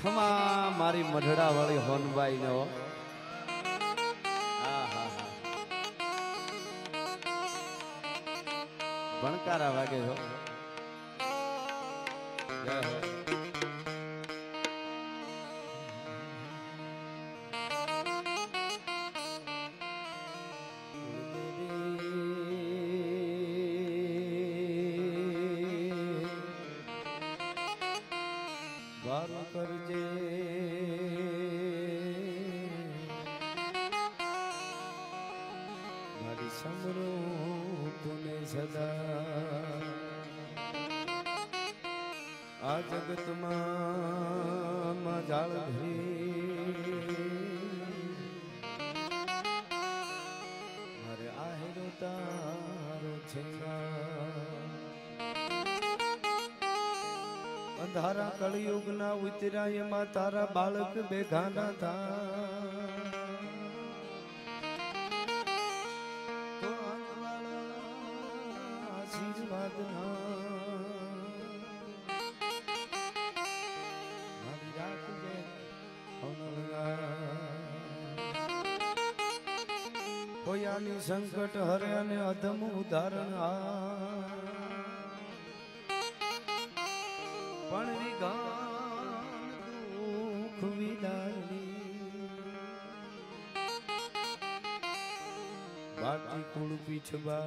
ખમા મારી મઢડા વાળી હોનબાઈ નો ભણકારા વાગે છો જય હો વારો કરજે મારી સમરો તુને સદા આ જગતમાં જાળ મારે આહેરો તારો અંધારા કળયુગ ના ઉતર્યા એમાં તારા બાળક બેઘાના થા તો આશીર્વાદ મારી રાખજે કોયાની સંકટ હરે અને અધમ ઉદાહરણ પણ વિગાન દુઃખ વિદારી બાટી કુળ પીછબા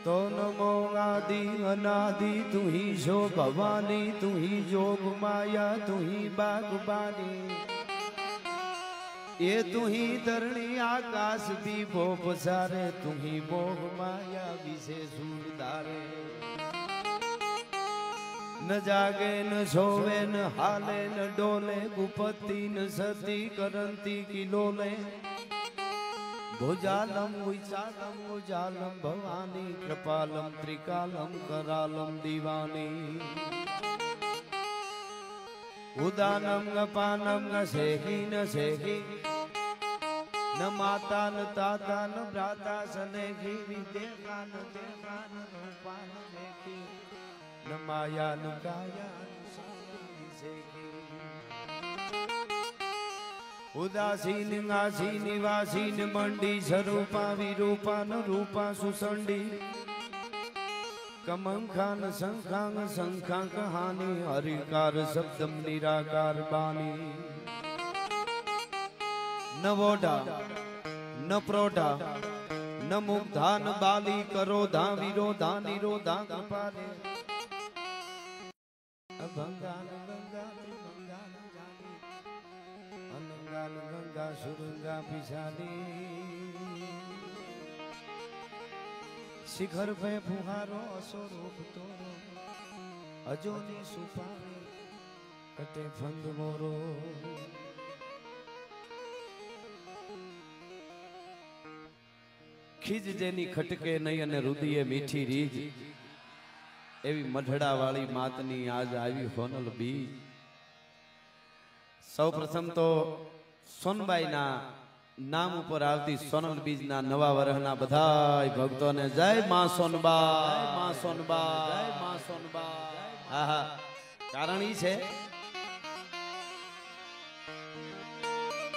તો નમો આદિ અનાદિ તું ही जो भवानी તું ही जोग माया તું ही बागबानी ये तू ही धरणी आकाश भी भो पसारे तू ही मोह माया विषे सूरदारे न जागे न सोवे न हाले न डोले गुपति न सती करंती किलोले भुजालम विशालम उजालम भवानी कृपालम त्रिकालम करालम दीवानी उदानम न पानम न सेही न सेही न माता न ताता न भ्राता सनेही विदेहा न देहा न रूपा न देखी न माया न काया न साधु सेखी उदासीन नासी निवासीन मंडी स्वरूपा विरूपा न रूपा सुसंडी कमंखा न संखांग संखा कहानी हरिकार शब्दम निराकार बानी न वोढा न प्रोढा न मुग्धा न बाली करोधा विरोधा निरोधा कृपाले अभंगा न गंगा त्रिभंगा न जानी अनंगा न गंगा सुरंगा पिशानी शिखर पे फुहारो स्वरूप तोरो अजोनी सुपारी कटे फंग मोरो खीज जेनी खटके नहीं अने रुदिये मीठी रीज एवी मढड़ा वाली मातनी आज आई होनल बीज सौ प्रथम तो सोनबाई ना नाम ऊपर आवती सोनल बीज ना नवा वर्षना बधाई भक्तों ने जय मां सोनबा जय मां सोनबा जय मां सोनबा आहा कारण ई छे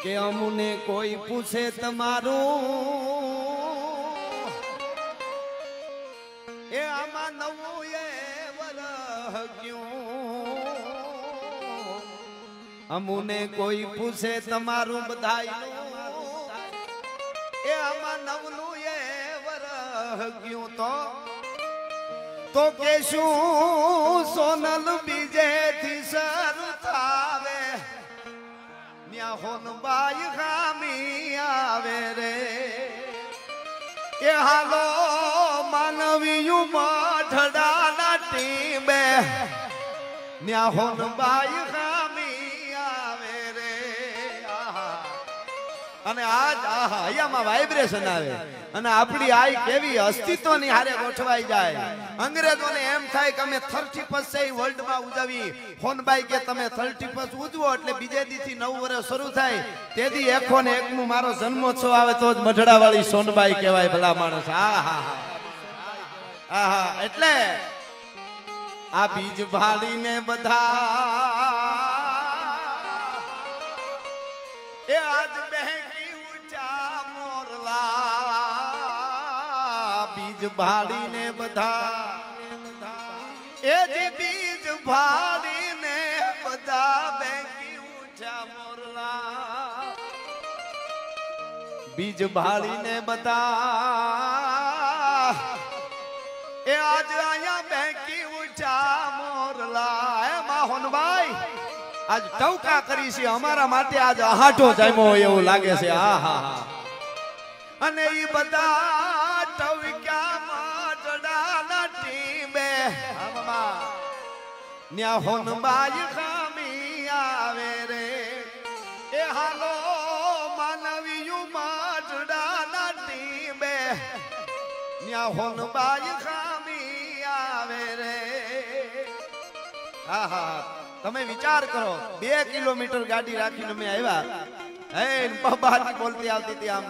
के अमुने कोई पूछे तमारू ए आमा नवो ये वरह क्यों अमुने कोई पूछे तमारू बधाई ए आमा नवलू ये वरह क्यों तो केशू सोनल बीजे थी सर थावे न्या होनबाई खामी आवे रे ए हालो मानवीयू मढड़ा ना टीबे न्या होनबाई खामी आवे रे અને આજ આહા અહીંયામાં વાઇબ્રેશન આવે અને આપણી આઈ કેવી અસ્તિત્વની હારે ગોઠવાઈ જાય અંગ્રેજોને એમ થાય કે અમે 31 છે વર્લ્ડમાં ઉજવી ફોનબાઈ કે તમે 31 ઉજવો એટલે બીજે દીથી નવું વર્ષ શરૂ થાય તેથી 101મું મારો જન્મોત્સવ આવે તો જ મઢડા વાળી સોનબાઈ કહેવાય ભલા માણસ આહા આહા એટલે આ બીજ ભાડીને બધા એ આજ બહેકી ઊંચા મોરલા બીજ ભાડીને બધા એ જે બીજ ભાડીને બધા બહેકી ઊંચા મોરલા બીજ ભાડીને બધા એ આજ આયા બેકી ઊંચા મોરલા એ માહોનભાઈ આજ ટવકા કરી છે અમારા માટે આજ આહાટો જામ્યો એવું લાગે છે આહા અને ઈ બધા ટવક્યામાં જડાના ટીમે આમા ન્યા હોનબાઈ ખામી આવે રે એ હાલો માનવીયું માં જડાના ટીમે ન્યા હોનબાઈ તમે વિચાર કરો 2 કિલોમીટર ગાડી રાખીને અમે આવ્યા હે બહારથી બોલતી આવતી હતી આમ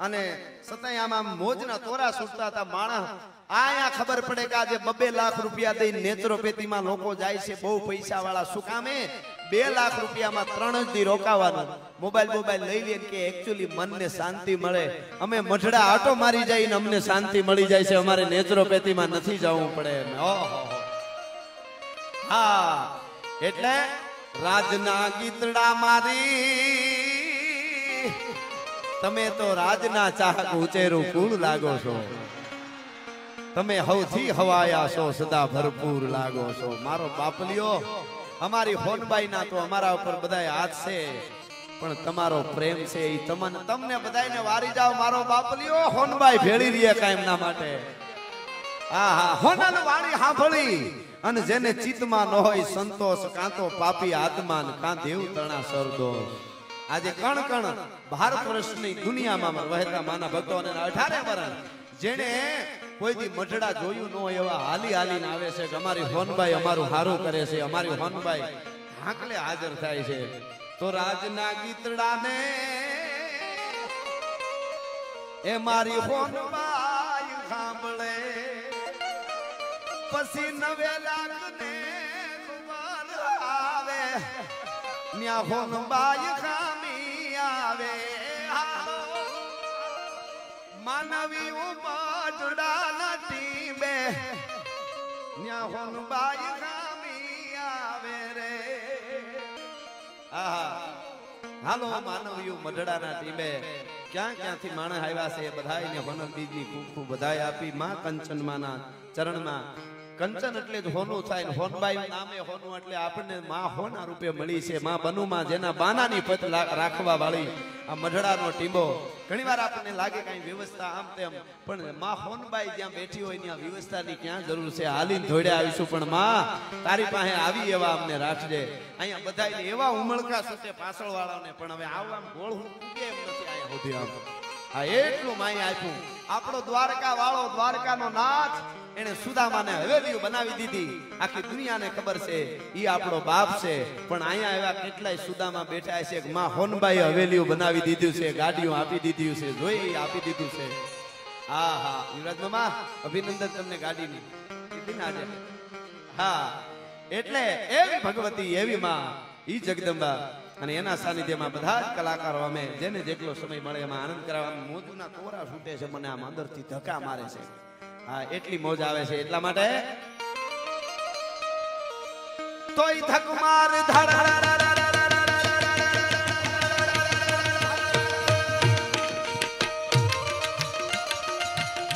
અને સતાય આમ મોજના તોરા છૂટતા હતા માણસ આયા ખબર પડે કે આજે 2 લાખ રૂપિયા દઈને નેત્રોપેથીમાં લોકો જાય છે બહુ પૈસા વાળા શું કામે 2 લાખ રૂપિયામાં 3 જ દી રોકાવાનું મોબાઈલ લઈ લે કે એક્ચ્યુઅલી મનને શાંતિ મળે અમે મઢડા આટો મારી જઈને અમને શાંતિ મળી જાય છે અમારે નેત્રોપેથીમાં નથી જવું પડે ઓહો હા એટલે રાજના ગીતડા મારી તમે તો રાજના ચાહક ઉચેરું કુળ લાગો છો તમે હવથી હવાયા છો સદા ભરપૂર લાગો છો મારો બાપલિયો અમારી હોનબાઈ ના તો અમારા ઉપર બધાય હાથ છે પણ તમારો પ્રેમ છે ઈ તમને બધાયને વારી જાવ મારો બાપલિયો હોનબાઈ ભેળી રીએ કાયમ ના માટે આહા હોનલ વાણી સાંભળી અને જેને ચિત્તમાં ન હોય સંતોષ કાં તો પાપી આત્માન કાં દેવ તણા સરદોષ આજે કણ કણ ભારત વર્ષની દુનિયામાં વહેતા માના ભક્તો અને 18 વર્ષ જેને કોઈ દી મઢડા જોયું ન હોય એવા હાલી હાલીને આવે છે કે અમારી હોનબાઈ અમારું હારું કરે છે અમારી હોનબાઈ હાકલે હાજર થાય છે તો રાજના ગીતડાને એ મારી હોનબાઈ સાંભળે પછી 9 લાખ ને કુમાર આવે ન્યા હોનબાઈ ખામી આવે માનવી ઉમડડાના ટીમે ન્યા હોનબાઈ ખામી આવે રે આહા હાલો માનવી મઢડાના ટીમે ક્યાંથી માણસ આવ્યા છે બધાયને હોનલ બીજની ખૂબ ખૂબ બધાય આપી માં કંચનમાના ચરણમાં કંચન એટલે જ હોનું થાય ને હોનબાઈ નામે હોનું એટલે આપણને માં હોના રૂપે મળી છે માં બનુમાં જેના બાનાની પત રાખવા વાળી આ મઢડાનો ટીંબો ઘણીવાર આપણને લાગે કઈ વ્યવસ્થા આમ તેમ પણ માં હોનબાઈ જ્યાં બેઠી હોય ત્યાં વ્યવસ્થાની ક્યાં જરૂર છે હાલીને ધોડે આવીશું પણ માં તારી પાસે આવી એવા અમને રાખજે અહીંયા બધાયને એવા ઉમળકા સતે પાછળ વાળાને પણ હવે આવવા ગોળ હું પૂગે એમ નથી અહીંયા સુધી આમ હા એટલું માય આપ્યું આપણો દ્વારકા વાળો દ્વારકાનો નાથ એને સુદામાને હવેલીઓ બનાવી દીધી આખી દુનિયાને ખબર છે ઈ આપણો બાપ છે પણ અહીંયા એવા કેટલાય સુદામા બેઠા છે કે માં હોનબાઈ હવેલીઓ બનાવી દીધું છે ગાડીઓ આપી દીધી છે જોઈ આપી દીધું છે હા હા યુવરાજ મામા અભિનંદન તમને ગાડીની કીધી ને આજે હા એટલે એવી ભગવતી એવી માં ઈ જગદંબા અને એના સાનિધ્યમાં બધા જ કલાકારો અમે જેને જેટલો સમય મળે એમાં આનંદ કરાવવા મોજના તોરા છૂટે છે મને આમ અંદરથી ધક્કા મારે છે હા એટલી મોજ આવે છે એટલા માટે તોય ધક માર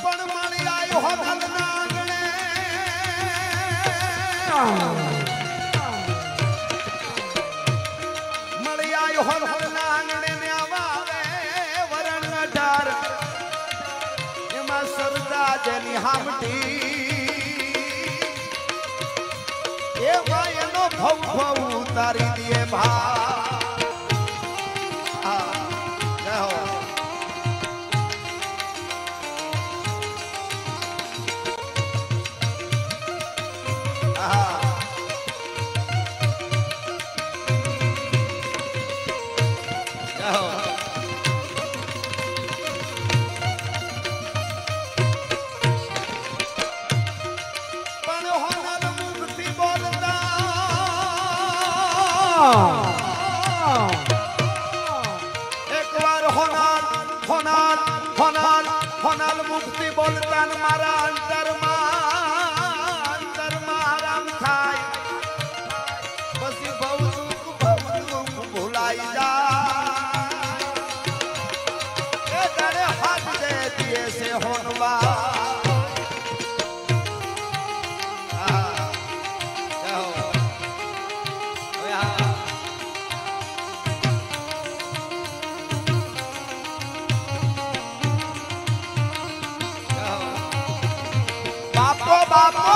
પણ મળી આયો હોનલ નાગણે મળી આયો હોનલ નાગણે ને આવાવે વરણ 18 એમાં સરદા જેની હામટી એ ભાઈનો ભવ ભવ ઉતારી દે ભા જય હો પણ હોનલ મુક્તિ એકવાર હોનાલ હોનાલ હોનાલ હોનાલ મુક્તિ બોલતા મારા અંતરમાં આરામ થાય પછી બહુ દુઃખ ભૂલાઈ જાય એ તને હાથ દે દિયે સે હોનવા બાપો બાપો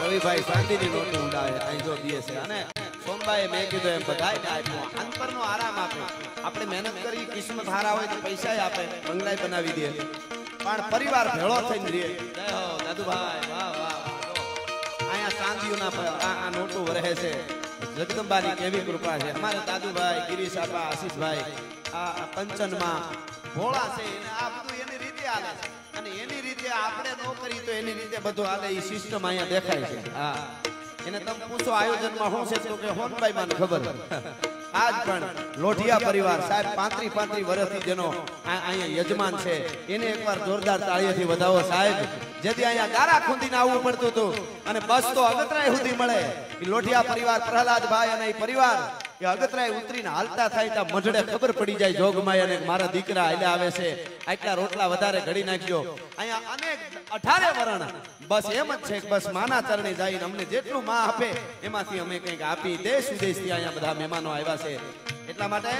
રવિભાઈ શાંતિની નોટ ઉડાવે અહીં જો દીએ છે અને સોનભાઈ મેં કીધું એમ બધાય ને આપ્યો અંતરનો આરામ આપે આપણે મહેનત કરી કિસ્મત હારા હોય તો પૈસા આપે બંગલાય બનાવી દે પણ પરિવાર ભેળો થઈને રહે જય હો દાદુભાઈ વાહ વાહ અહીંયા ચાંદીઓના આ નોટો રહે છે જગદંબાની કેવી કૃપા છે અમારે દાદુભાઈ ગિરીશ આપા આશીષભાઈ આ કંચનમાં ભોળા છે અને આ બધું એની રીતે હાલે છે અને એની રીતે આપણે નો કરી તો એની રીતે બધું હાલે એ સિસ્ટમ અહીંયા દેખાય છે હા એને તમે પૂછો આયોજનમાં શું છે તો કે હોનભાઈ મને ખબર આજ પણ લોઢિયા પરિવાર સાહેબ 35 વર્ષથી જેનો અહીંયા યજમાન છે એને એકવાર જોરદાર તાળીઓથી વધાવો સાહેબ જેથી અહીંયા ગારા ખૂંદીને આવવું પડતું હતું અને બસ તો અગતરાય સુધી મળે એ લોઢિયા પરિવાર પ્રહલાદભાઈ અને એ પરિવાર એ અગતરાય ઉતરીને હાલતા થાય ત્યાં મઢડે ખબર પડી જાય જોગમાય અને મારા દીકરા આલે આવે છે આટલા રોટલા વધારે ઘડી નાખજો અહીંયા અનેક 18 વરણ બસ એમ જ છે કે બસ માના ચરણે જઈને અમને જેટલું માં આપે એમાંથી અમે કંઈક આપી દેશ વિદેશથી અહીંયા બધા મહેમાનો આવ્યા છે એટલા માટે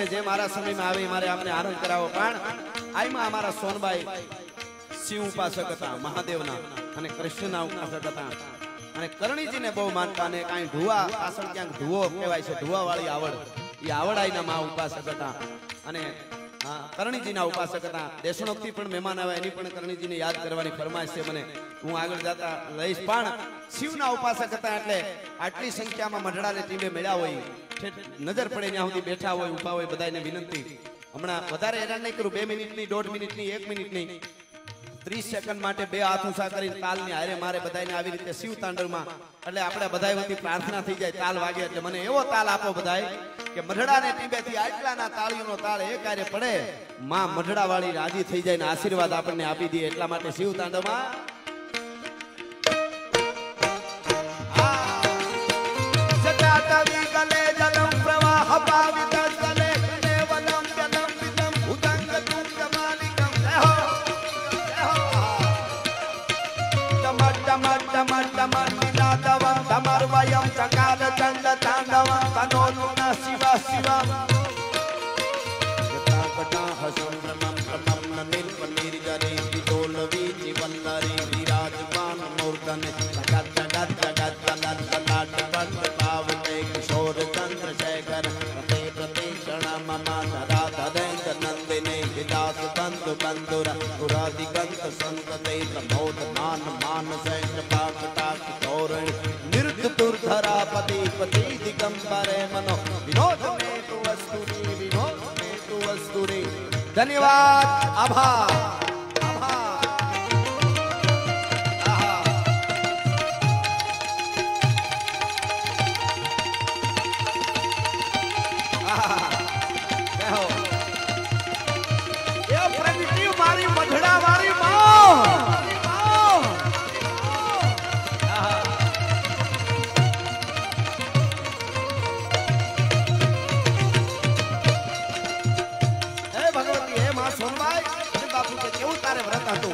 જે મારા સમયમાં આવે મારે આપને આનંદ કરાવો પણ આઈમાં અમારા સોનભાઈ શિવ ઉપાસક હતા મહાદેવના અને કૃષ્ણના ઉપાસક હતા અને કરણીજીને બહુ માનતા અને કાંઈ ઢુવા પાછળ ક્યાંક ઢુવો કહેવાય છે ઢુવા વાળી આવડ એ આવડ આઈના મા ઉપાસક હતા અને કરણીજીના ઉપાસક હતા દેશણોકથી પણ મહેમાન આવે એની પણ કરણીજીને યાદ કરવાની ફરમાઈશ છે મને હું આગળ જતા લઈશ પણ શિવના ઉપાસક હતા એટલે આટલી સંખ્યામાં મઢડાને ટીમે મળ્યા હોય નજર પડે ત્યાં સુધી બેઠા હોય ઉભા હોય બધાને વિનંતી હમણાં વધારે હેરાન નહીં કરું 2 મિનિટની 1.5 મિનિટની 1 મિનિટની 30 સેકન્ડ માટે બે હાથ ઊંચા કરીને તાલની હારે મારે બધાને આવી રીતે શિવ તાંડવમાં એટલે આપણે બધાય વતી પ્રાર્થના થઈ જાય તાલ વાગે એટલે મને એવો તાલ આપો બધાય કે મઢડાને ટીબેથી આટલાના તાળીઓનો તાળ એક હારે પડે માં મઢડા વાળી રાજી થઈ જાય ને આશીર્વાદ આપણને આપી દે એટલા માટે Shiv તાંડવમાં Tamarvayam Chakada Chanda Tandava Tanoluna Shiva Shiva Kata Hasam Ramam Ramam Nanil Panir Gari Vidolavi Jivallari Virajman Murtane Jagat Jagat Jagat Jagat Jagat Jagat Pavate Kishore Chandra Shekhar Prate Prate Shana Mama Radha Dendra Nandine Vidas पुरा दिगंत संकते प्रमोद मान मान सैन्य पाक टाक तोरण नृत्य दुर्धरा पति पति दिगंबरे मनो विनोद में तु वस्तुरी विनोद में तु वस्तुरी। धन्यवाद आभार आभार। मारी मधड़ा वाली मां भगवती हे मां सोनबाई बापू के केवू तारे व्रत हतु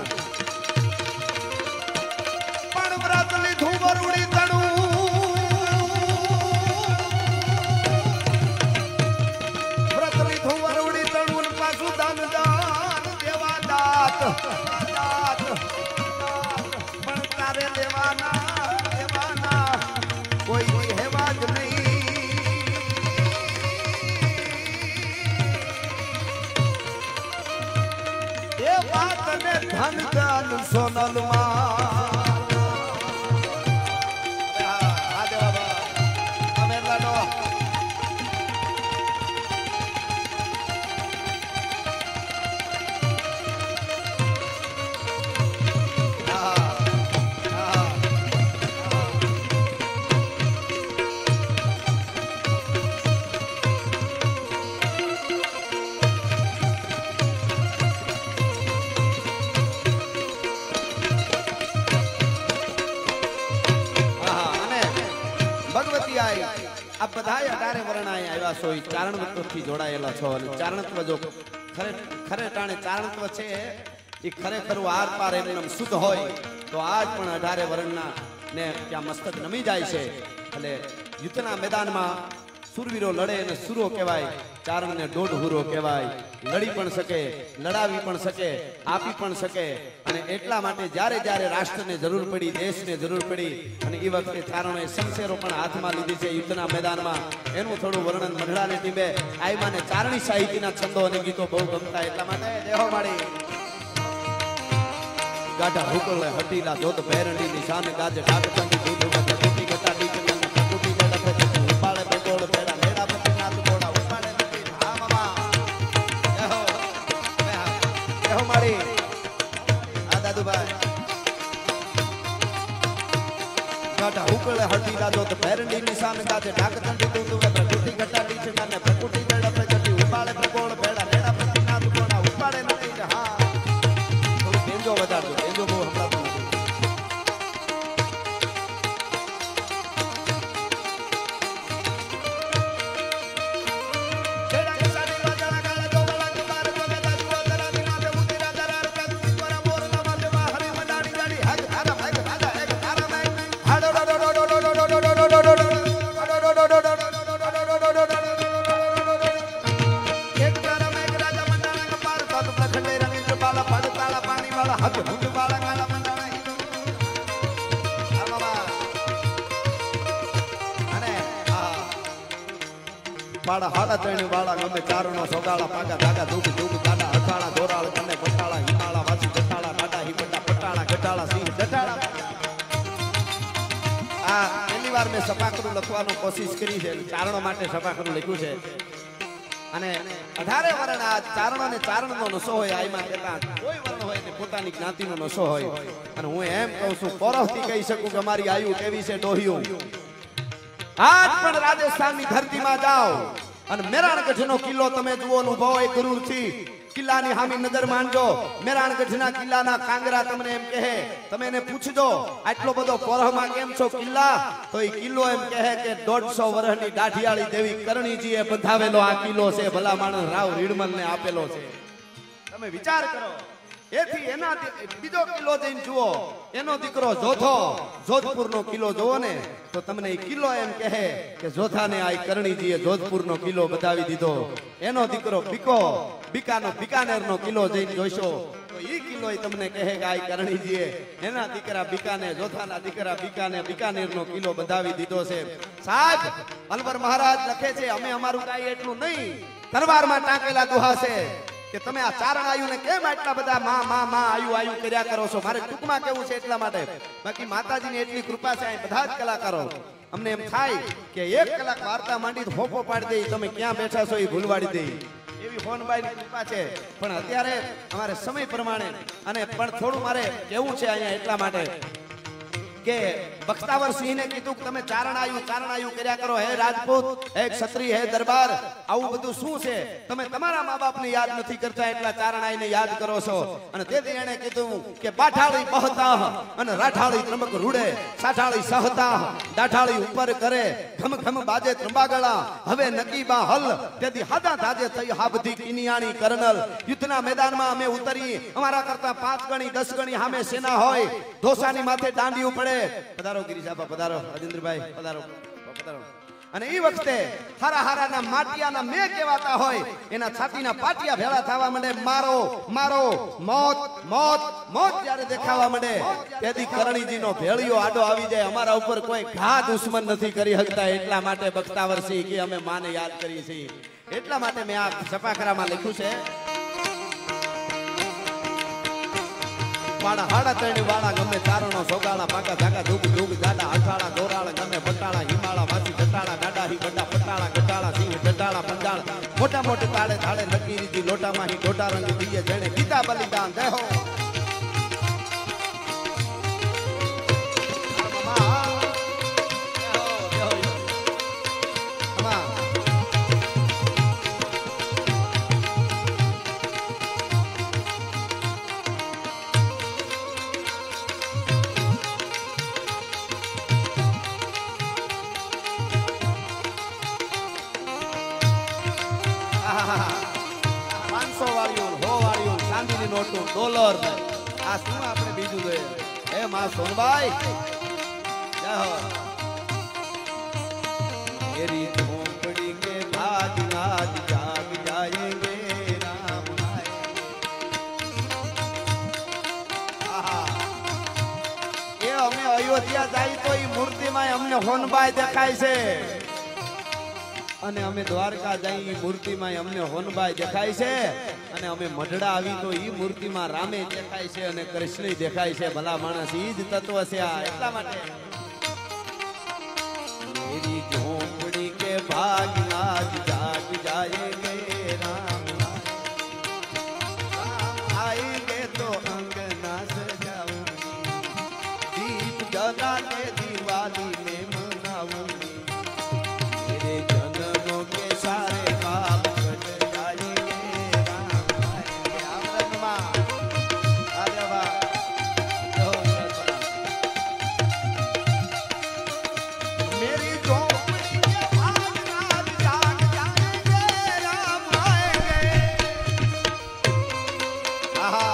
पण व्रत लीधु वरुड़ी तणु व्रत लीधु वरुड़ी तणु पासु दान पण तारे देवाना देवाना कोई हेवा ज नहीं। ये बात ने धन दान सोनल आप बधाई 18 वर्णाए आव्या छो चारणत्व थी जोड़ायेला छो અને ચારણત્વ જો ખરે ટાણે ચારણત્વ છે એ ખરેખર આર પાર એમ શુદ્ધ હોય તો આજ પણ 18 વર્ણના ને ત્યાં મસ્તક નમી જાય છે। એટલે યુદ્ધના મેદાનમાં સુરવીરો લડે અને સુરો કહેવાય, ચારણને દોઢ હુરો કહેવાય। લડી પણ શકે, લડાવી પણ શકે, આપી પણ શકે અને એટલા માટે જ્યારે જ્યારે રાષ્ટ્રને જરૂર પડી, દેશને જરૂર પડી અને એ વખતે ચારણોએ શમશેરો પણ હાથમાં લીધી છે યુદ્ધના મેદાનમાં। એનું થોડું વર્ણન મંડળાને ટીમે આયમાને ચારણી સાહિત્યના છંદો અને ગીતો બહુ ગમતા એટલા માટે દેહો માડી ગાઢા હુકલે હટીલા જોત ભેરણી નિશાન ગાજે ઢાક ચંડી દૂધ કુટી ગટા ડીક કુટી ગટા ફેટી ઉપાડે બેગોળ પેડા લેડા પતિ નાથ ગોડા ઉપાડે નથી હા મામા દેહો માડી આ દાદુભાઈ ગાઢા હુકલે હટીલા જોત ભેરણી નિશાન ગાજે ઢાક ચંડી દૂધ કુટી ગટા ડીક ને કુટી ગટા ફેટી ઉપાડે બેગોળ પેડા લેડા પતિ નાથ ગોડા ઉપાડે નથી હા जो बता दो जो वो हमरा तो जेड़ा के साडी बाजारा काला जो वाला के बार को बेटा जो करा दिना दे मुतीरा दरार का द्वारा मोर लमा दे हरी मडाड़ी गाड़ी हक थारा भाई राजा एक थारा में हाडो डो डो डो डो डो डो डो डो डो डो एक थारा में राजा मंडाना का पार तो प्रखंडे रंग बाला पड़ ताला पानी वाला हक हुंड वाला गाला मंडाना आ बाबा अने आ पाड़ा हाड़ा त्रेणी वाला गमे चारणो सोगाला पागा धागा दुख दुख दादा अखाड़ा दोराळ कने पटाळा हिमाळा वासी गटाळा डाडा हिमटा पटाळा गटाळा सिंह डटाळा आ पहली बार मैं सपाकरू લખવાનો કોશિશ કરી છે ચારણો માટે સપાકरू લખ્યું છે અને 18 વર્ણના ચારણોને ચારણનો નશો હોય આઈમાં કેતા કોઈ વર્ણ હોય ને પોતાની જ્ઞાતિનો નશો હોય અને હું એમ કહું છું પોરવથી કહી શકું કે અમારી આયુ કેવી છે ડોહિયું આજ પણ રાજસ્થાનની ધરતીમાં જાઓ અને મેરાણગઢનો કિલ્લો તમે જુઓ અનુભવ એ ગુરુથી કિલ્લાની હામી નજર માંડજો મેરાણગઢના કિલ્લાના કાંગરા તમને એમ કહે તમે એને પૂછજો આટલો બધો પોરહમાં કેમ છો કિલ્લા તો એ કિલ્લો એમ કહે કે 150 વર્ષની દાઢિયાળી દેવી કરણીજીએ બંધાવેલો આ કિલ્લો છે ભલા માણસ રાવ રીડમલને આપેલો છે તમે વિચાર કરો એથી એના બીજો કિલ્લો જઈને જુઓ એનો દીકરો જોધો જોધપુરનો કિલ્લો જોવો ને તો તમને એ કિલ્લો એમ કહે કે જોધાને આ કરણીજીએ જોધપુરનો કિલ્લો બતાવી દીધો એનો દીકરો બીકાનેરનો કિલ્લો જઈને જોઈશો તો એ કિલ્લો તમને કહે કે આ કરણીજીએ એના દીકરા બીકાને જોધાના દીકરા બીકાનેરનો કિલ્લો બતાવી દીધો છે સાહેબ અલવર મહારાજ લખે છે અમે અમારું કાઈ એટલું નહીં તરવારમાં ટાંકેલા દુહા છે કે તમે આ ચારણ આયુને કેમ આટલા બધા માં આયુ કર્યા કરો છો. મારે ટૂંકમાં કેવું છે એટલા માટે. બાકી માતાજીની એટલી કૃપા છે અહીં બધા જ કલાકારો અમને એમ થાય કે 1 કલાક વાર્તા માંડી તો હોપો પાડી દે, તમે ક્યાં બેઠા છો એ ભૂલવાડી દે એવી ફોનબાઈની કૃપા છે. પણ અત્યારે અમારે સમય પ્રમાણે અને પણ થોડું મારે કેવું છે અહીંયા એટલા માટે કે બખ્તાવર સિંહને કીધું કે તમે ચારણ આયુ કર્યા કરો. હે રાજપૂત, હે ક્ષત્રિય, હે દરબાર, આવું બધું શું છે? તમે તમારા મા બાપને યાદ નથી કરતા એટલા ચારણ આઈને યાદ કરો છો. અને તેથી એણે કીધું કે બાઠાળી બહતા અને રાઠાળી ત્રંબક રૂડે, સાઠાળી સહતા દાઠાળી ઉપર કરે, ઘમ ઘમ બાજે ત્રંબાગળા હવે નકીબા હલ. તેથી હાદા ધાજે થઈ હાબધી કિનિયાણી કર્નલ. યુદ્ધના મેદાનમાં અમે ઉતરી, અમારા કરતા 5 ગણી 10 ગણી સામે સેના હોય, ધોસાની માથે દાંડિયું પડે. પધારો ગિરીશાબા, પધારો રાજેન્દ્રભાઈ, પધારો. અને એ વખતે હારા હારાના માટિયાના મે કહેવાતા હોય, એના છાતીના પાટિયા ભેળા થવા માંડે. મારો મારો મોત મોત મોત જ્યારે દેખાવા માંડે તેથી કરણીજીનો ભેળિયો આડો આવી જાય. અમારા ઉપર કોઈ ઘા દુશ્મન નથી કરી શકતા. એટલા માટે બખ્તાવર સિંહ કે અમે માને યાદ કરીએ છીએ. એટલા માટે મેં આ છપાખરામાં લખ્યું છે વાડા હાડા ત્રણી વાળા ગમે ચારણો સોગાળા પાકા ધાગા ધૂગ ધૂગ જાડા અઠાળા દોરાળા ગમે પટાળા હિમાળા વાસી જટાળા ગાડા હી બડા પટાળા ગટાળા સિંહ જટાળા પંજાળ મોટા મોટી તાળે થાળે લકીરીજી લોટામાં હી ડોટા રંગ દીએ જેણે ગીતા બલિદાન દેહો. ડોલર આ શું આપણે બીજું જોઈએ? હે માં સોનબાઈ મેરી ઝોપડી કે ભાગ નાજ જાગ જાયેંગે રામ એ અમે અયોધ્યા જાય તો એ મૂર્તિમાં અમને હોનબાઈ દેખાય છે, અને અમે દ્વારકા જઈ મૂર્તિમાં અમને હોનબાઈ દેખાય છે, અને અમે મઢડા આવી તો ઈ મૂર્તિમાં રામે દેખાય છે અને કૃષ્ણ દેખાય છે. ભલા માણસ ઈ જ તત્વ છે આ. એટલા માટે મેરી ઝોપડી કે ભાગ નાજ જાગ જાયેંગે રામ આएंगे तो अंगना सजाऊंगी, दीप जगा के दिवाली में मनाऊंगी, मेरे जन्मों के सारे पाप कट जाएंगे राम आएंगे. आमदनमा अरे वाह मेरी झोपड़ी के भाग नाज जाग जाएंगे राम आएंगे. आहा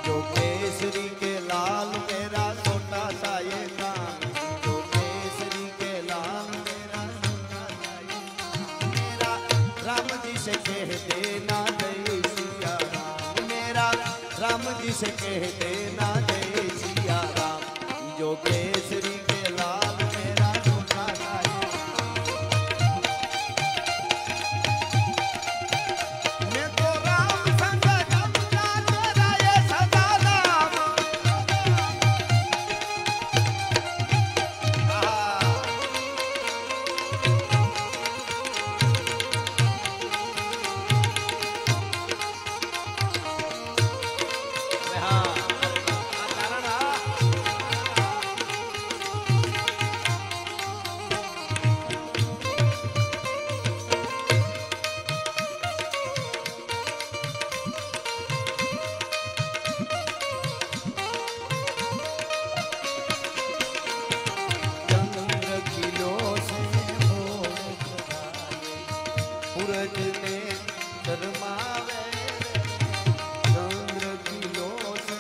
जो केसरी के लाल मेरा छोटा सा ये काम, जो केसरी के लाल मेरा छोटा सा ये काम, मेरा राम जी से कह देना जय सिया राम, मेरा राम जी से कह देना जय सिया राम. जो केसरी के लाल मेरा छोटा सा ये मैं तो राम संग जपता तेरा ये सदा नाम. चंद्र किलो से सूरज ने शर्मावे, चंद्र किलो से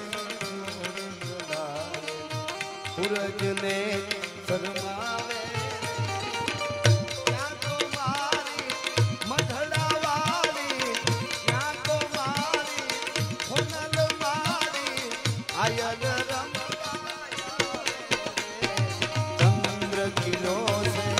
सूरज ने शर्मावे, આયન ચંદ્ર કિલો છે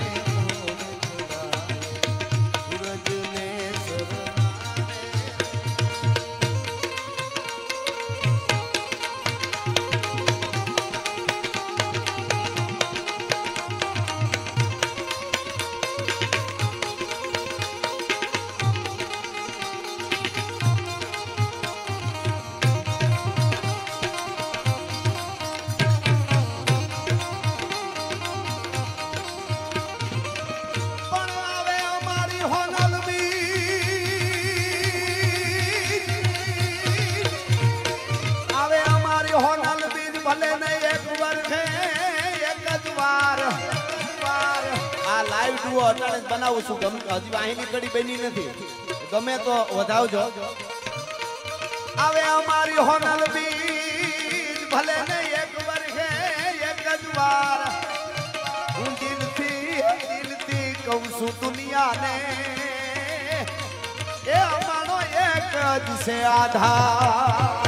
બનાવું છું હજી વાહિની કડી બની નથી ગમે તો વધાવજો આવે અમારી હોનલ બીજ ભલે ને એક વર્ષે એક જ વાર હું દિલથી કહું છું દુનિયાને એ અમારો એક જ છે આધાર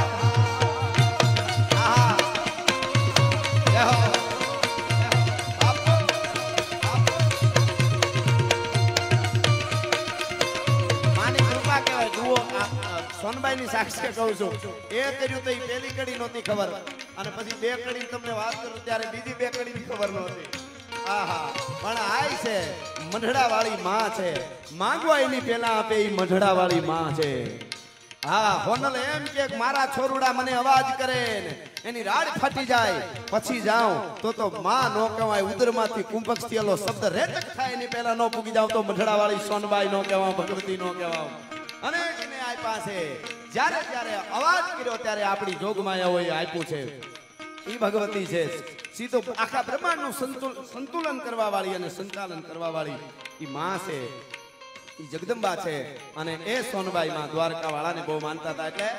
સોનબાઈ ની સાક્ષી કહું છું એ કર્યું તો એ પેલી કડી નહોતી ખબર અને પછી બે કડી તમને વાત કરું ત્યારે બીજી બે કડી ની ખબર નહોતી આહા પણ આય છે મઢડા વાળી માં છે માંગવા એની પેલા આપે એ મઢડા વાળી માં છે હા હોનલ એમ કે મારા છોરુડા મને અવાજ કરે ને એની રાડ ફાટી જાય પછી જાઉં તો માં નો કહેવાય ઉદરમાંથી કુંભક થયેલો શબ્દ રેતક થાય એની પેલા નો પૂગી જાવ તો મઢડા વાળી સોનબાઈ નો કહેવાય ભગવતી નો કહેવાય અને પાસે જ્યારે ત્યારે અવાજ કર્યો ત્યારે આપણી જોગમાયા હોય આપ્યું છે ઈ ભગવતી છે સીધો આખા બ્રહ્માંડનું સંતુલન કરવા વાળી અને સંચાલન કરવા વાળી ઈ માં છે ઈ જગદંબા છે અને એ સોનબાઈ માં દ્વારકા વાળાને બહુ માનતા હતા એટલે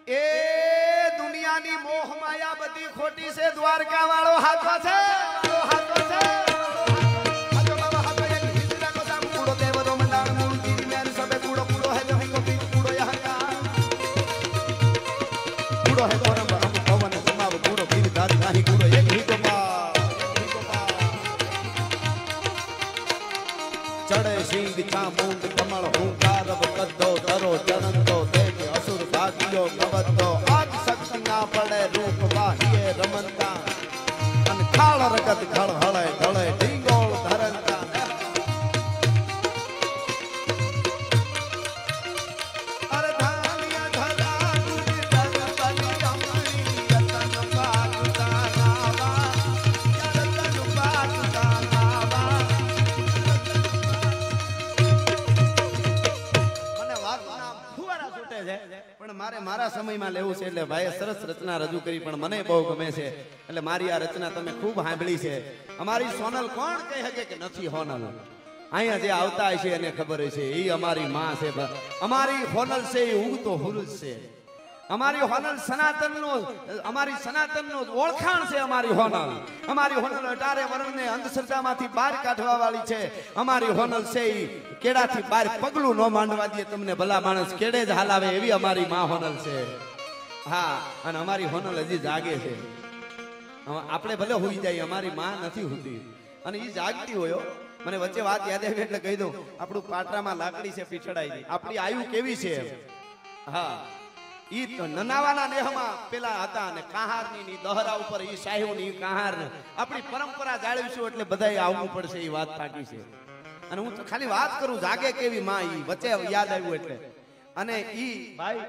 એ દુનિયાની મોહ માયા બધી ખોટી છે દ્વારકા વાળો હાથો છે હાથો છે હાથો બાબા હાથો એક હિજરા કો સામ કૂડો દેવ રો મંડાણ મૂળ કી મેર સબે કૂડો કૂડો હે જમી કો પી કૂડો યહકા કૂડો હે પરમ પરમ પવન સમાવ કૂડો પીર દાદી નાહી કૂડો એક હી તો પા ચડે સિંહ ચામુંડ કમળ હુંકાર કદ્દો તરો ચરંતો દેખ અસુર ભાગ્યો ગવતો આજ શક્તિ ના પડે રૂપ વાહીએ રમંતા અને ખાળ રગત ખળ હળે ઢળે ઢીંગોળ ધરંતા અરે ધાનિયા ધરા તુજ ધર બની કમણી યતન પાકતા નાવા યતન પાકતા નાવા મને વાત નામ ફુવારા છૂટે છે પણ મારે મારા સમયમાં લેવું છે એટલે ભાઈએ સરસ રચના રજૂ કરી પણ મને બહુ ગમે છે એટલે મારી આ રચના તમે ખૂબ સાંભળી છે અમારી સોનલ કોણ કહી શકે કે નથી હોનલ અહીંયા જે આવતા છે એને ખબર છે એ અમારી માં છે અમારી હોનલ છે એ ઉગતો હુરુજ છે અમારી હોનલ અમારી સનાતનનો ઓળખાણ છે અમારી હોનલ અટારે વર્ણને અંધશ્રદ્ધામાંથી બહાર કાઢવા વાળી છે અમારી હોનલ છે એ કેડાથી બહાર પગલું ન માંડવા દે તમને ભલા માણસ કેડે જ હાલાવે એવી અમારી માં હોનલ છે હા અને અમારી હોનલ હજી જાગે છે આપણે ભલે હોઈ જાય અમારી માં નથી હોતી અને એ જાગતી હોય મને વચ્ચે વાત યાદ આવી એટલે કહી દઉં આપણું પાટરામાં લાકડી છે પીછડાઈ આપણી આયુ કેવી છે હા ઈ નનાવાના દેહમાં પેલા હતા ને કહારની દહરા ઉપર ઈ શાહીઓની કહાર આપણી પરંપરા જાળવીશું એટલે બધાય આવવું પડશે ઈ વાત પાકી છે અને હું ખાલી વાત કરું જાગે કેવી માં ઈ વચ્ચે યાદ આવ્યું એટલે અને ઈ ભાઈ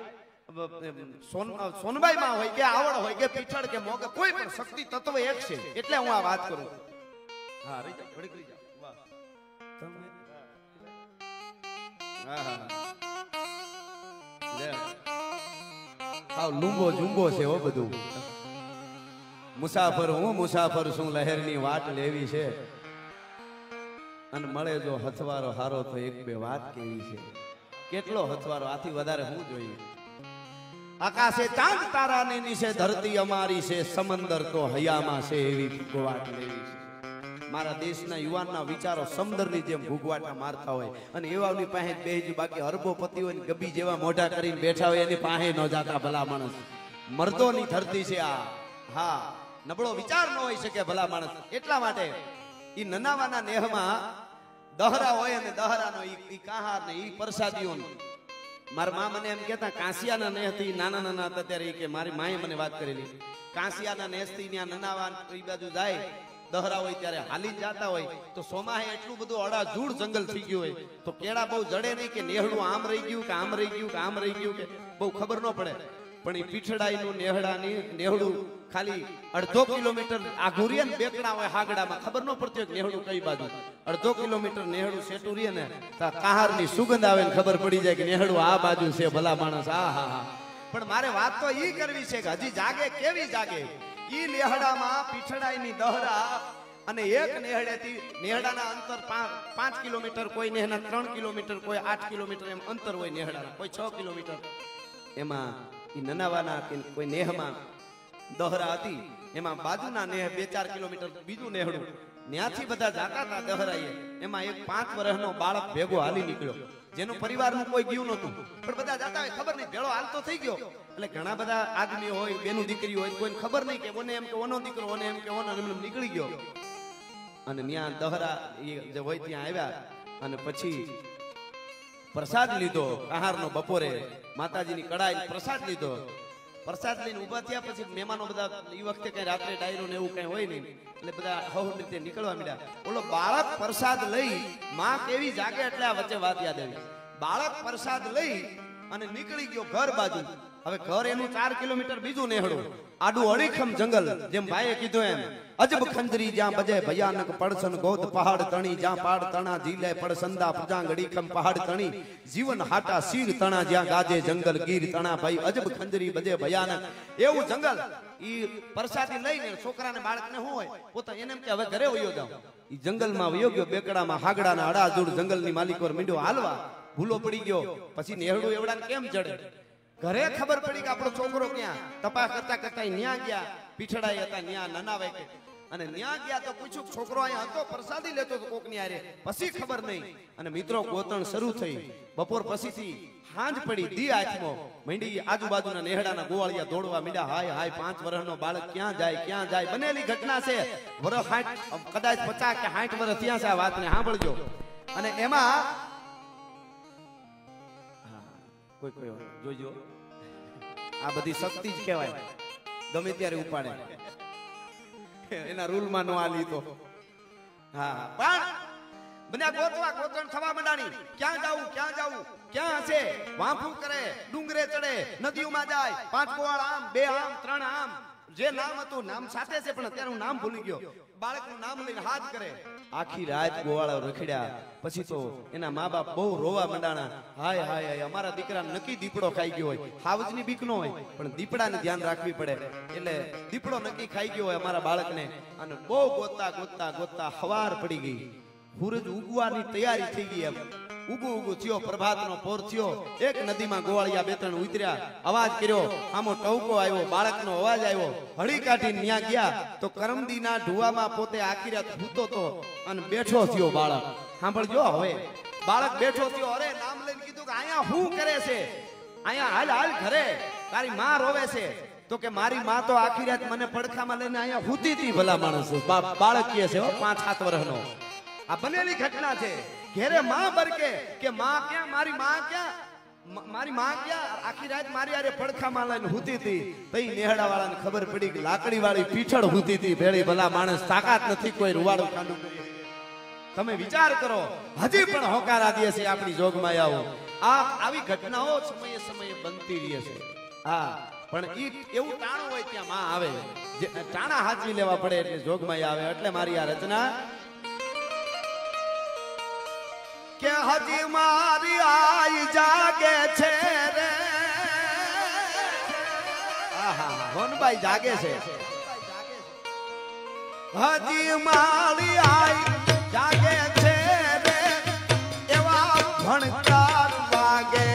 સોનબાઈ માં હોય કે આવડ હોય કે પીછળ કે મોગ કોઈ પણ શક્તિ તત્વ એક છે એટલે હું આ વાત કરું હા રહી જા ઘડી કરી જા વાહ તમે હા હા લે આવ લુંબો જુંબો છે હો બધું મુસાફર શું લહેરની વાટ લેવી છે અને મળે જો હથવારો હારો તો એક બે વાત કેવી છે કેટલો હથવારો, આથી વધારે હું જોઈએ? આકાશે ચાંદ તારાની નીચે ધરતી અમારી છે, સમંદર તો હયામાં છે એવી ભૂગવાટ લેવી છે. મારા દેશના યુવાનના વિચારો સમંદરની જેમ ભૂગવાટા મારતા હોય અને એવાની પાસે બેહી, બાકી અરબોપતિ હોય ગબી જેવા મોઢા કરીને બેઠા હોય એની પાસે ન જાતા ભલા માણસ. મર્દોની ધરતી છે આ. હા, નબળો વિચાર ન હોય શકે ભલા માણસ. એટલા માટે ઈ નનાવાના નેહમાં દહરા હોય અને દહરાનો ઈ કાહાર ને ઈ પ્રસાદીઓ. મારા મા મને એમ કહેતા કાંસિયાના નેહથી નાના નાના હતા ત્યારે કે મારી માએ મને વાત કરેલી, કાંસિયાના નેહથી ત્યાં નનાવા એ બાજુ જાય દહરા હોય ત્યારે હાલી જતા હોય તો સોમાહે એટલું બધું અડાજૂડ જંગલ થઈ ગયું હોય તો કેળા બહુ જડે નહીં કે નેહડું આમ રહી ગયું કે આમ રહી ગયું કે આમ રહી ગયું કે બહુ ખબર ન પડે. પણ એ પીઠડાઈનું નેહડું ખાલી 1/2 કિલોમીટર આઘું રહે ને બેકડા હોય હાગડામાં, ખબર ન પડતી હોય નેહડું કઈ બાજુ. 1/2 કિલોમીટર નેહડું સેટું રહે ને તો કાહારની સુગંધ આવે ને ખબર પડી જાય કે નેહડું આ બાજુ છે ભલા માણસ. આ હા હા. પણ મારે વાત તો ઈ કરવી છે કે હજી જાગે કેવી જાગે. ઈ નેહડામાં પીઠડાઈની દહરા અને એક નેહડેથી નેહડાના અંતર 5 કિલોમીટર, કોઈ નેહના 3 કિલોમીટર, કોઈ 8 કિલોમીટર એમ અંતર હોય નેહડાના, કોઈ 6 કિલોમીટર. એમાં ઈ નનાવાના કે કોઈ નેહમાં દહરા હતી, એમાં બાજુના નેહ 2-4 કિલોમીટર બીજું નેહડું, ત્યાંથી બધા જાતા હતા દહરાઈએ. એમાં એક 5 વર્ષનો બાળક ભેગો હાલી નીકળ્યો, જેનું પરિવારનું કોઈ ગયું નહોતું, પણ બધા જાતા હોય ખબર નહીં, ભેળો હાલતો થઈ ગયો. એટલે ઘણા બધા આદમી હોય, બેનું દીકરી હોય, કોઈને ખબર નહીં કે ઓને એમ કે ઓનો દીકરો, ઓને એમ કે ઓનો, એમ નીકળી ગયો. અને ત્યાં દહરા જે હોય ત્યાં આવ્યા અને પછી પ્રસાદ લીધો આહારનો. બપોરે માતાજીની કડાઈ પ્રસાદ લીધો. પ્રસાદ લઈને ઉભા થયા પછી મહેમાનો બધા, એ વખતે કઈ રાત્રે ડાયરો ને એવું કઈ હોય નહીં, એટલે બધા હવ રીતે નીકળવા માંડ્યા. ઓલો બાળક પ્રસાદ લઈ, માં કેવી જાગે એટલે આ વચ્ચે વાત યાદ આવી. બાળક પ્રસાદ લઈ અને નીકળી ગયો ઘર બાજુ. હવે ઘર એનું 4 કિલોમીટર બીજું નેહડું, આડું અડીખમ જંગલ. જેમ ભાઈએ કીધું એમ, અજબ ખંજરી જ્યાં બજે ભયાનક પડસન ગોદ પહાડ તણી, જ્યાં પાડ તણા જીલે પડસંદા પ્રજાંગ અડીખમ પહાડ તણી, જીવન હાટા શીર તણા, જ્યાં ગાજે જંગલ ગીર તણા. ભાઈ અજબ ખંજરી બજે ભયાનક એવું જંગલ. ઈ પ્રસાદી લઈને છોકરાને બાળકને શું હોય પોતા એને એમ કે હવે ઘરે વયો જાવ. ઈ જંગલમાં વયો ગયો, બેકડામાં હાગડાના અડાજૂડ જંગલની માલિકો મીંડો હાલવા ભૂલો પડી ગયો. પછી નેહડું એવડાને કેમ જડે? ઘરે ખબર પડી કે આપણો છોકરો ક્યાં. તપાસ કરતા કરતા ન્યા ગયા, પીઠડાઈ હતા ન્યા નનાવે કે, અને ન્યા ગયા તો પૂછ્યું છોકરો અહીંયા હતો, પ્રસાદી લેતો તો કોકની હારે. પછી ખબર નહીં અને મિત્રો ગોતણ શરૂ થઈ. બપોર પછીથી હાંજ પડી, દી આથમો મંડી. આજુબાજુના નેહડાના ગોવાળિયા દોડવા મીડા. હાય હાય 5 વર્ષનો બાળક ક્યાં જાય ક્યાં જાય. બનેલી ઘટના છે. વર્ષ 60, કદાચ 50 કે 60 વર્ષ ત્યાં છે આ વાતને સાંભળજો. અને એમાં કોઈ જોઈજો, આ બધી શક્તિ જ કહેવાય, ગમે ત્યારે ઉપાડે. એના રૂલમાં નો આલી તો. હા, પણ બન્યા ગોતવા ગોતણ થવા મંડાણી. ક્યાં જાવું ક્યાં જાવું, ક્યાં હશે? વાંફું કરે, ડુંગરે ચડે, નદીઓમાં જાય. 5 ગોવાળ આમ, 2 આમ, 3 આમ, જે નામ હતું નામ સાથે છે, પણ અત્યારે હું નામ ભૂલી ગયો. બાળકનું નામ લઈને હાથ કરે. આખી રાત ગોવાળા રખડ્યા. પછી તો એના મા બાપ બહુ રોવા મંડાણા. હાય હાય હાય, અમારા દીકરા નક્કી દીપડો ખાઈ ગયો હોય. હાવજની બીક નો હોય, પણ દીપડાને ધ્યાન રાખવી પડે. એટલે દીપડો નક્કી ખાઈ ગયો હોય અમારા બાળકને. અને બહુ ગોતતા ગોતતા ગોતતા હવાર પડી ગઈ. સૂરજ ઉગવાની તૈયારી થઈ ગઈ. એમ ઉગુ ઉગુ થયો, પ્રભાતનો પોર થયો. એક નદીમાં ગોવાળિયા 2-3 ઉતર્યા, અવાજ કર્યો, આમો ટવકો આવ્યો, બાળકનો અવાજ આવ્યો. હળી કાઢીને ન્યા ગયા તો કરમદીના ઢુવામાં પોતે આખી રાત સૂતો તો અને બેઠો થયો બાળક. સાંભળજો, હવે બાળક બેઠો થયો. અરે નામ લઈને કીધું કે અહીંયા શું કરે છે? અહીંયા હાલ હાલ ઘરે, તારી માં રોવે છે. તો કે મારી માં તો આખી રાત મને પડખામાં લઈને અહીંયા સૂતી હતી ભલા માણસ. બાળક કહે છે 5-7 વર્ષનો. આ બનેલી ઘટના છે. ઘેરે માં બરકે કે માં ક્યાં, મારી માં ક્યાં, મારી માં ક્યાં? આખી રાત મારી આરે પડખામાં લઈને સૂતી હતી. તઈ નેહડા વાળાને ખબર પડી કે લાકડી વાળી પીઠળ સૂતી હતી ભેળી. ભલા માણસ, તાકાત નથી કોઈ રૂવાડું કાંડું કરી. તમે વિચાર કરો, હજી પણ હોકારા દે છે આપણી જોગમાયાઓ. આવી ઘટનાઓ સમયે સમયે બનતી રહે છે. હા, પણ ઈ એવું ટાણું હોય ત્યાં માં આવે, જે ટાણા હાચવી લેવા પડે એટલે જોગમાયા આવે. એટલે મારી આ રચના કે હજી મારી આઈ જાગે છે રે. હોનભાઈ જાગે છે. હજી મારી આઈ જાગે છે રે, એવા ભણકાર લાગે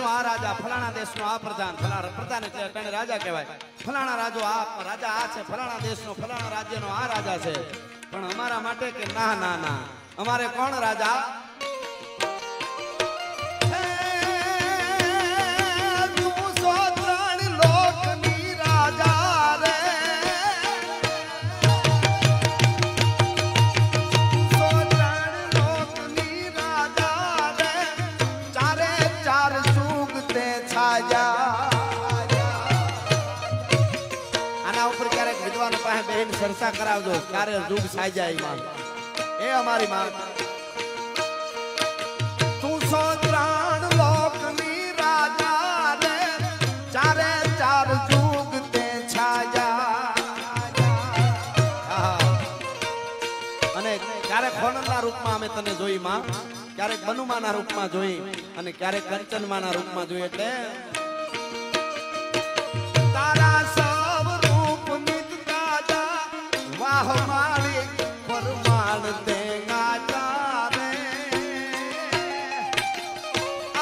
આ રાજા, ફલાણા દેશનો આ પ્રધાન, ફલાણા પ્રધાન એટલે અટાણે રાજા કહેવાય, ફલાણા રાજો આ રાજા આ છે, ફલાણા દેશનો ફલાણા રાજ્યનો આ રાજા છે. પણ અમારા માટે કે ના ના ના, અમારે કોણ રાજા? ચર્ચા કરાવજો ક્યારે જુગ સાજાય માં. એ અમારી માં તું સો ત્રણ લોકની રાજા રે, ચારે ચાર જુગ તે છાયા. અને ક્યારેક ખોનના રૂપમાં અમે તને જોઈ માં, ક્યારેક બનુમાના રૂપમાં જોઈ અને ક્યારેક કંચનમાના રૂપમાં જોઈ. એટલે તારા સબ રૂપ નિત તાજા વાહ મારી પરમાણ તે ગાતા રે,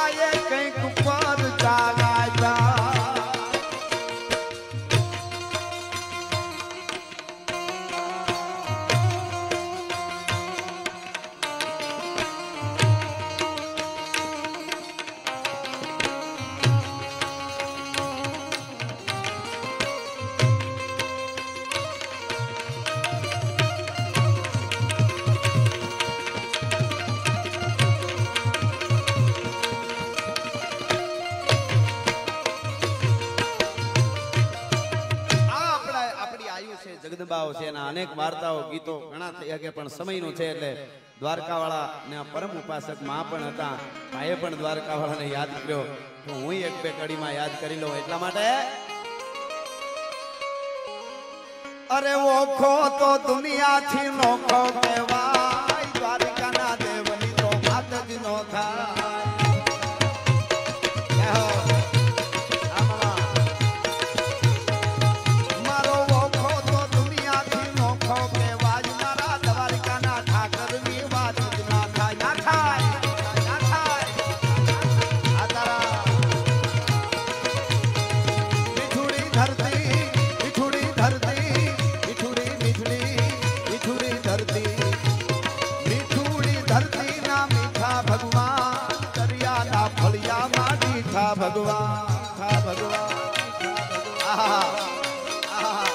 આયે કંઈક પર ચાલાતા. જગદંબાઓ છે, એના અનેક વાર્તાઓ ગીતો ઘણા થઈ શકે, પણ સમયનું છે એટલે દ્વારકાવાળા ને પરમ ઉપાસક માં પણ હતા, ભાઈએ પણ દ્વારકાવાળાને યાદ કર્યો, તો હું એક બે કડીમાં યાદ કરી લઉં એટલા માટે. અરે ઓખો તો દુનિયાથી નોખો કહેવાય, દ્વારકાના દેવની તો વાત જ નો થાય. ભગવાન થા ભગવાન આહા આહા.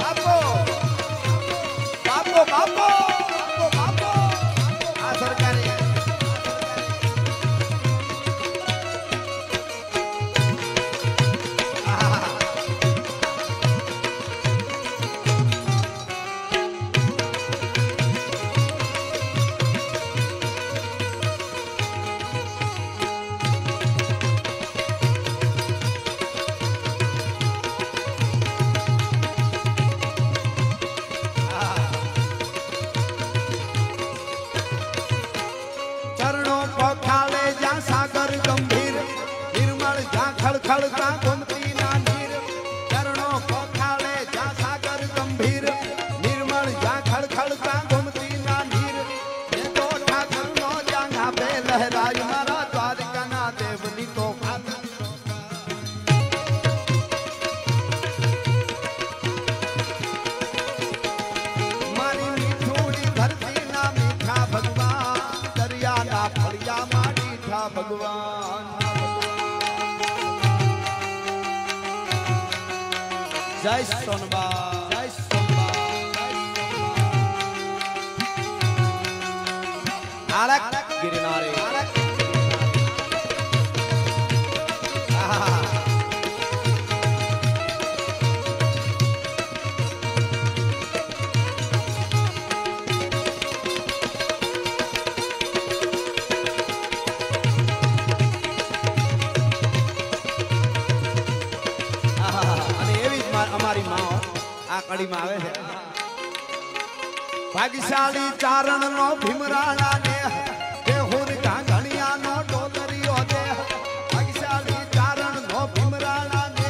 બાપો બાપો બાપો બાપો આ સરકારી ખળખળતા ગોમતીના નીર, ચરણો પોખાળે જા સાગર ગંભીર, નિર્મળ જા ખળખળતા ગોમતીના નીર, એ તો ઠાકરનો જાંઘા પે લહેરાય મારા દ્વારકાના દેવની તો વાત. મારી મીઠુડી ધરતીના મીઠા ભગવાન, દરિયાના ફળિયામાં મીઠા ભગવાન. જય સોનબા, જય સોનબા, આરક ગિરનારી આરક. અમારી માં આ કડીમાં આવે છે. ભાગ્યશાળી ચારણ નો ભીમરાણા ને દેહુર ઘાઘણિયા નો ડોલરિયો દે. ભાગ્યશાળી ચારણ નો ભીમરાણા ને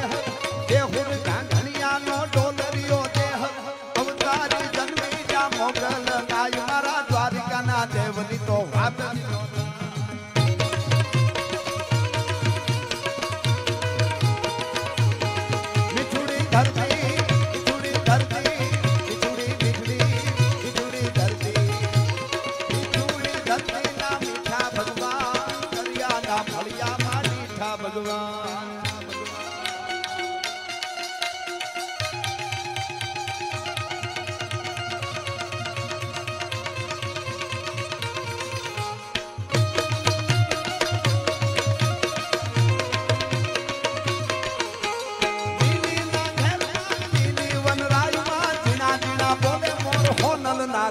धरती बिछुड़ी धरती बिछुड़ी बिछड़ी बिछुड़ी धरती बिछुड़ी धरती ना मीठा भगवान करिया ना फलिया मा मीठा भगवान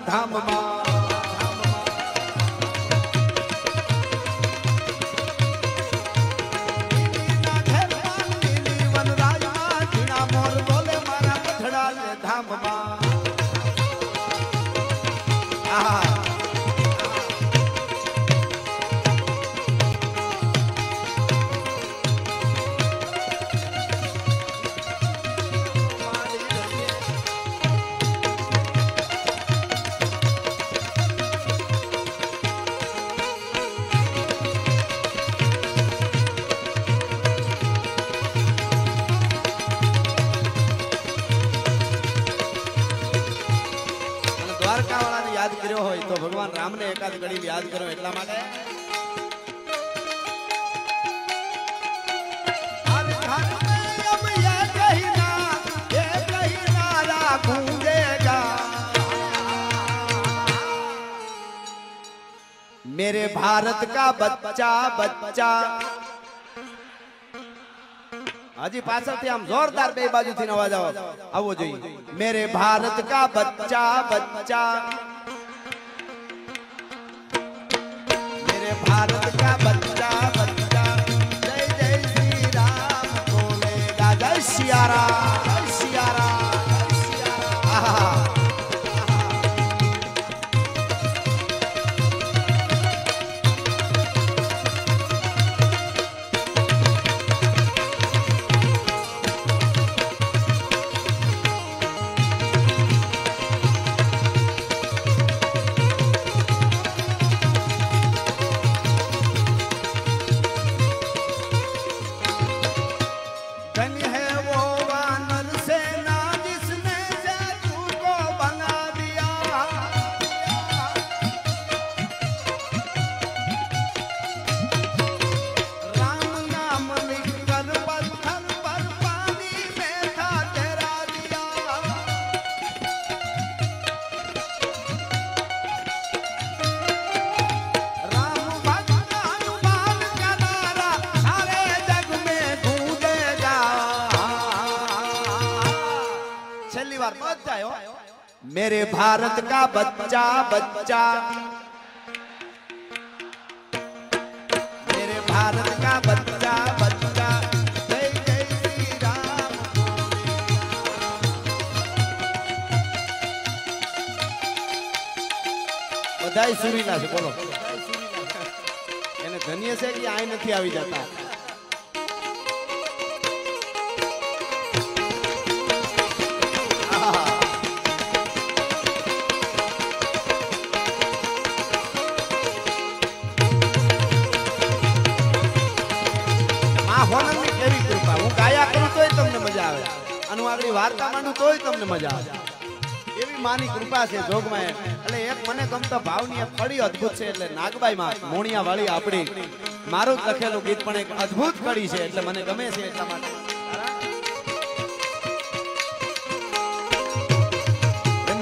धाम याद કર્યો હોય તો ભગવાન રામને એકાદ ઘડી યાદ કરો એટલા માટે मेरे भारत का बच्चा बच्चा हाजी पाछळ थी आम जोरदार बे बाजू थी अवाज आवो જોઈએ मेरे भारत का बच्चा बच्चा मेरे भारत का बच्चा बच्चा जय जय श्री राम बोलेगा जय सिया राम जय सिया राम जय सिया राम मेरे भारत का बच्चा बच्चा मेरे भारत का बच्चा बच्चा जय जय श्री राम बधाई सुरीला છે બોલો એને ધન્ય છે કે આઈ નથી આવી જતા वार्ता मानू तो तमने मजा आवे एवी मानी कृपा छे जोगमां એટલે એક મને ગમતો ભાવની એક કડી અદ્ભુત છે એટલે નાગબાઈ માં મોણિયા વાળી આપણી મારું લખેલું ગીત પણ એક અદ્ભુત કડી છે એટલે મને ગમે છે એટલા માટે